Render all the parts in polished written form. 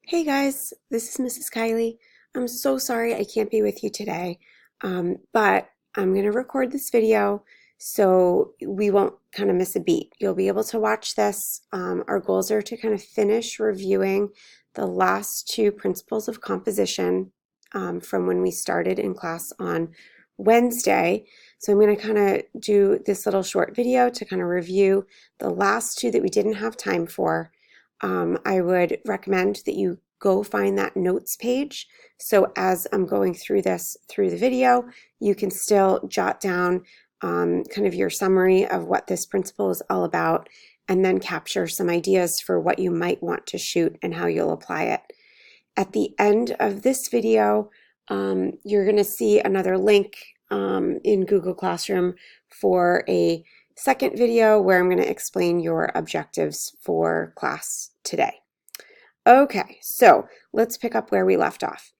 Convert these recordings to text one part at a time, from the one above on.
Hey guys, this is Mrs. Kylie. I'm so sorry I can't be with you today, but I'm going to record this video so we won't kind of miss a beat. You'll be able to watch this. Our goals are to kind of finish reviewing the last two principles of composition from when we started in class on Wednesday. So I'm going to kind of do this little short video to kind of review the last two that we didn't have time for. I would recommend that you go find that notes page. So as I'm going through this through the video, you can still jot down kind of your summary of what this principle is all about, and then capture some ideas for what you might want to shoot and how you'll apply it. At the end of this video, you're going to see another link in Google Classroom for a second video where I'm going to explain your objectives for class today. Okay, so let's pick up where we left off.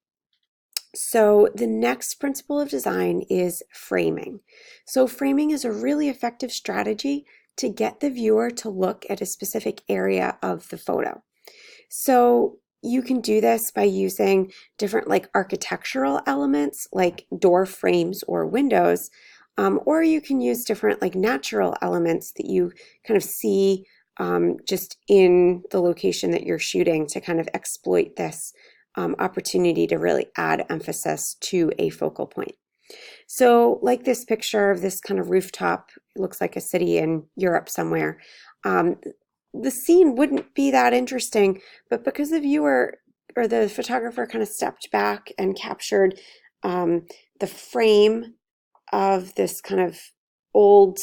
So the next principle of design is framing. So framing is a really effective strategy to get the viewer to look at a specific area of the photo. So you can do this by using different architectural elements like door frames or windows, or you can use different natural elements that you kind of see just in the location that you're shooting to kind of exploit this opportunity to really add emphasis to a focal point. So like this picture of this kind of rooftop, it looks like a city in Europe somewhere. The scene wouldn't be that interesting, but because the viewer or the photographer kind of stepped back and captured the frame of this kind of old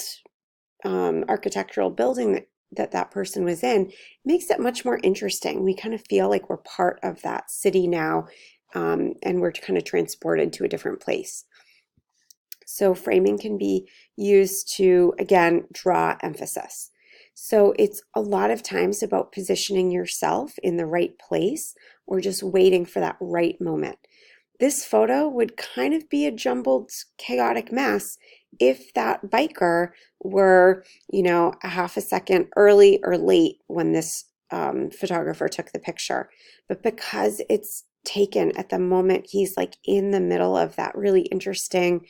architectural building that person was in, it makes it much more interesting. We kind of feel like we're part of that city now, and we're kind of transported to a different place. So framing can be used to, again, draw emphasis. So it's a lot of times about positioning yourself in the right place or just waiting for that right moment. This photo would kind of be a jumbled, chaotic mess if that biker were, a half a second early or late when this photographer took the picture. But because it's taken at the moment he's in the middle of that really interesting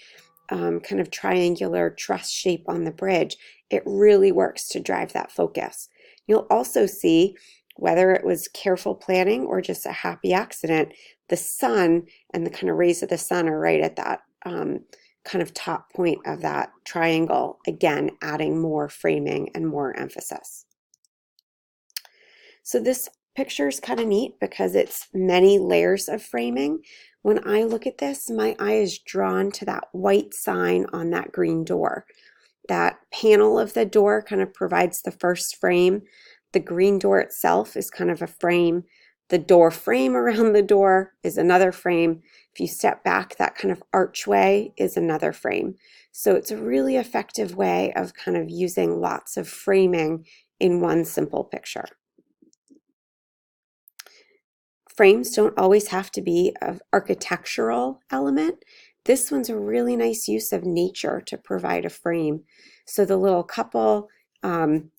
kind of triangular truss shape on the bridge, it really works to drive that focus. You'll also see, whether it was careful planning or just a happy accident, the sun and the kind of rays of the sun are right at that kind of top point of that triangle, again, adding more framing and more emphasis. So this picture is kind of neat because it's many layers of framing. When I look at this, my eye is drawn to that white sign on that green door. That panel of the door kind of provides the first frame. The green door itself is kind of a frame. The door frame around the door is another frame. If you step back, that kind of archway is another frame. So it's a really effective way of kind of using lots of framing in one simple picture. Frames don't always have to be an architectural element. This one's a really nice use of nature to provide a frame. So the little couple, kind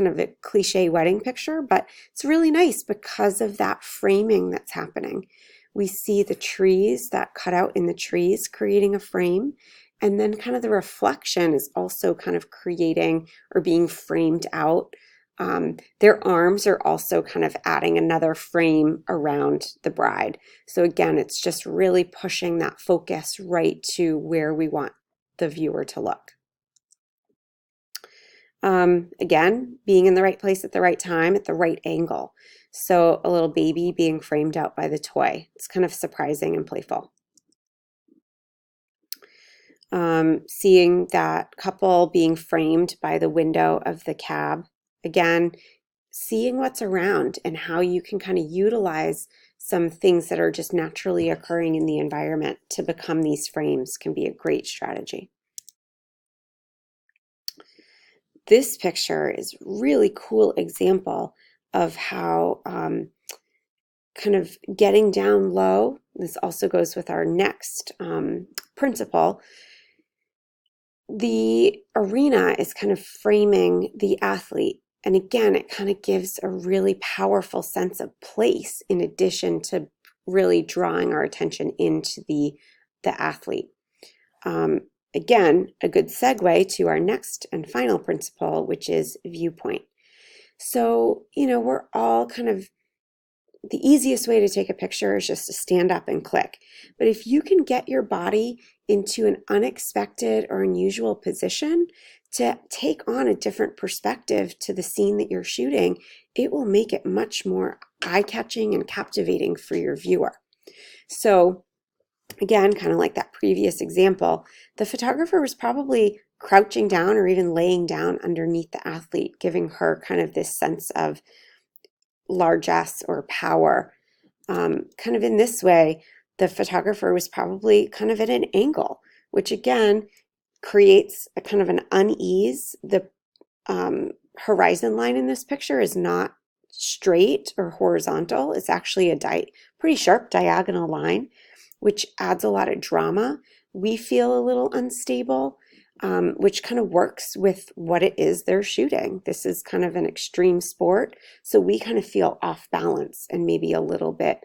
of a cliche wedding picture, but it's really nice because of that framing that's happening. We see the trees, that cutout in the trees creating a frame, and then kind of the reflection is also kind of creating or being framed out. Their arms are also kind of adding another frame around the bride. So again, it's just really pushing that focus right to where we want the viewer to look. Again, being in the right place at the right time, at the right angle. So a little baby being framed out by the toy. It's kind of surprising and playful. Seeing that couple being framed by the window of the cab. Again, seeing what's around and how you can kind of utilize some things that are just naturally occurring in the environment to become these frames can be a great strategy. This picture is a really cool example of how kind of getting down low. This also goes with our next principle. The arena is kind of framing the athlete, And again, it kind of gives a really powerful sense of place in addition to really drawing our attention into the athlete. Again, a good segue to our next and final principle, which is viewpoint. So, we're all kind of, the easiest way to take a picture is just to stand up and click. But if you can get your body into an unexpected or unusual position to take on a different perspective to the scene that you're shooting, it will make it much more eye-catching and captivating for your viewer. So again, kind of like that previous example, the photographer was probably crouching down or even laying down underneath the athlete, giving her kind of this sense of largesse or power. Kind of in this way, the photographer was probably kind of at an angle, which again creates a kind of an unease. The horizon line in this picture is not straight or horizontal. It's actually a pretty sharp diagonal line, which adds a lot of drama. We feel a little unstable, which kind of works with what it is they're shooting. This is kind of an extreme sport, so we kind of feel off balance and maybe a little bit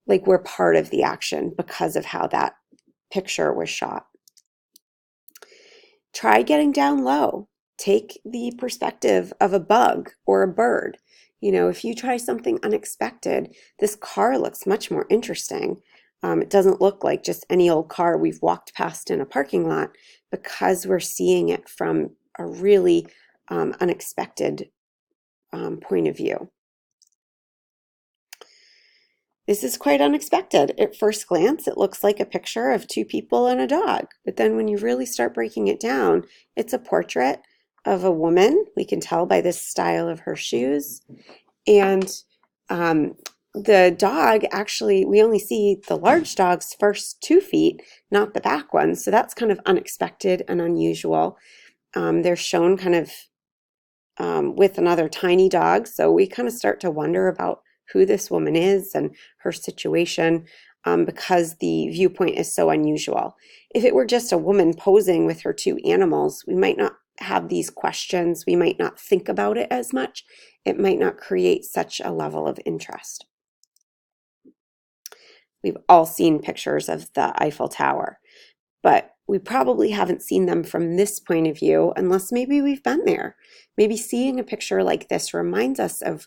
like we're part of the action because of how that picture was shot. Try getting down low. Take the perspective of a bug or a bird. If you try something unexpected, this car looks much more interesting. It doesn't look like just any old car we've walked past in a parking lot because we're seeing it from a really unexpected point of view. This is quite unexpected. At first glance, it looks like a picture of two people and a dog. But then when you really start breaking it down, it's a portrait of a woman. We can tell by this style of her shoes. And the dog, actually, we only see the large dog's first 2 feet, not the back one. So that's kind of unexpected and unusual. They're shown kind of with another tiny dog. So we kind of start to wonder about who this woman is and her situation because the viewpoint is so unusual. If it were just a woman posing with her 2 animals, we might not have these questions. We might not think about it as much. It might not create such a level of interest. We've all seen pictures of the Eiffel Tower, but we probably haven't seen them from this point of view unless maybe we've been there. Maybe seeing a picture like this reminds us of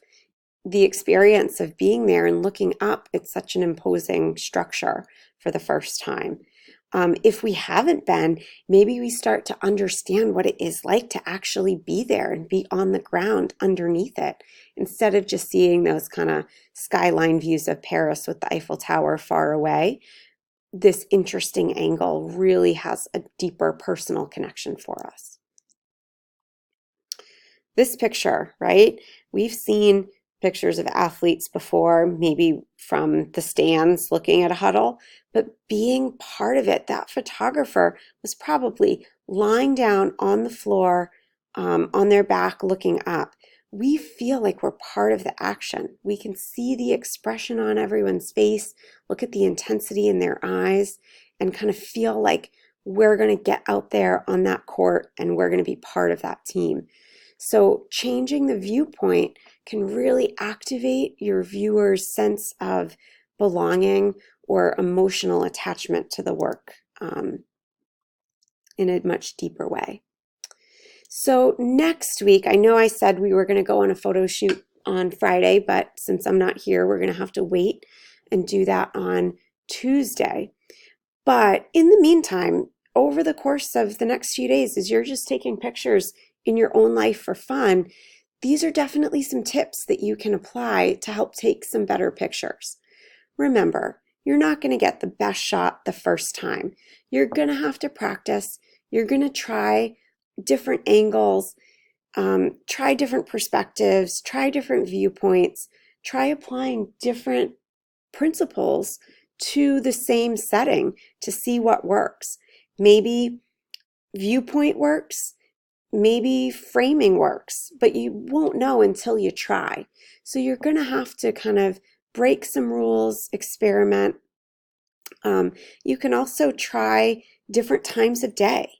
the experience of being there and looking up at such an imposing structure for the first time. If we haven't been, maybe we start to understand what it is like to actually be there and be on the ground underneath it, instead of just seeing those kind of skyline views of Paris with the Eiffel Tower far away. This interesting angle really has a deeper personal connection for us. This picture, right? We've seen pictures of athletes before, maybe from the stands looking at a huddle, but being part of it, that photographer was probably lying down on the floor on their back looking up. We feel like we're part of the action. We can see the expression on everyone's face, look at the intensity in their eyes, and kind of feel like we're going to get out there on that court and we're going to be part of that team. So changing the viewpoint can really activate your viewer's sense of belonging or emotional attachment to the work in a much deeper way. So next week, I know I said we were going to go on a photo shoot on Friday, but since I'm not here, we're going to have to wait and do that on Tuesday. But in the meantime, over the course of the next few days, as you're just taking pictures in your own life for fun, these are definitely some tips that you can apply to help take some better pictures. Remember, you're not going to get the best shot the first time. You're going to have to practice. You're going to try different angles, try different perspectives, try different viewpoints, try applying different principles to the same setting to see what works. Maybe viewpoint works, maybe framing works, but you won't know until you try. So you're going to have to kind of break some rules, experiment. You can also try different times of day.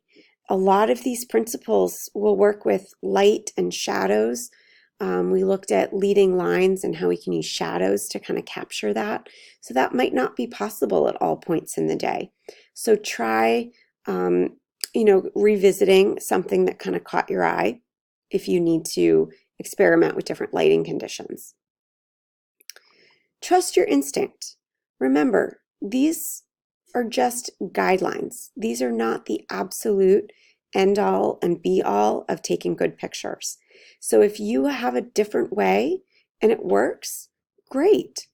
A lot of these principles will work with light and shadows. We looked at leading lines and how we can use shadows to kind of capture that. So that might not be possible at all points in the day. So try, revisiting something that kind of caught your eye if you need to experiment with different lighting conditions. Trust your instinct. Remember, these are just guidelines. These are not the absolute end all and be all of taking good pictures. So if you have a different way and it works, great.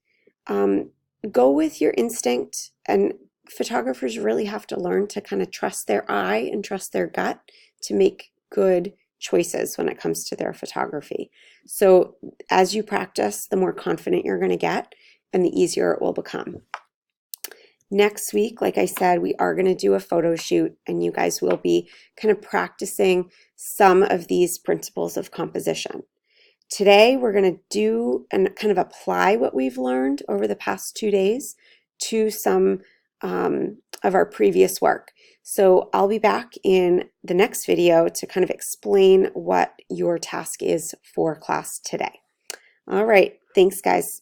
Go with your instinct, and photographers really have to learn to kind of trust their eye and trust their gut to make good choices when it comes to their photography. So as you practice, the more confident you're going to get and the easier it will become. Next week, like I said, we are going to do a photo shoot, and you guys will be kind of practicing some of these principles of composition. Today, we're going to do and kind of apply what we've learned over the past 2 days to some of our previous work. So I'll be back in the next video to kind of explain what your task is for class today. All right, thanks guys.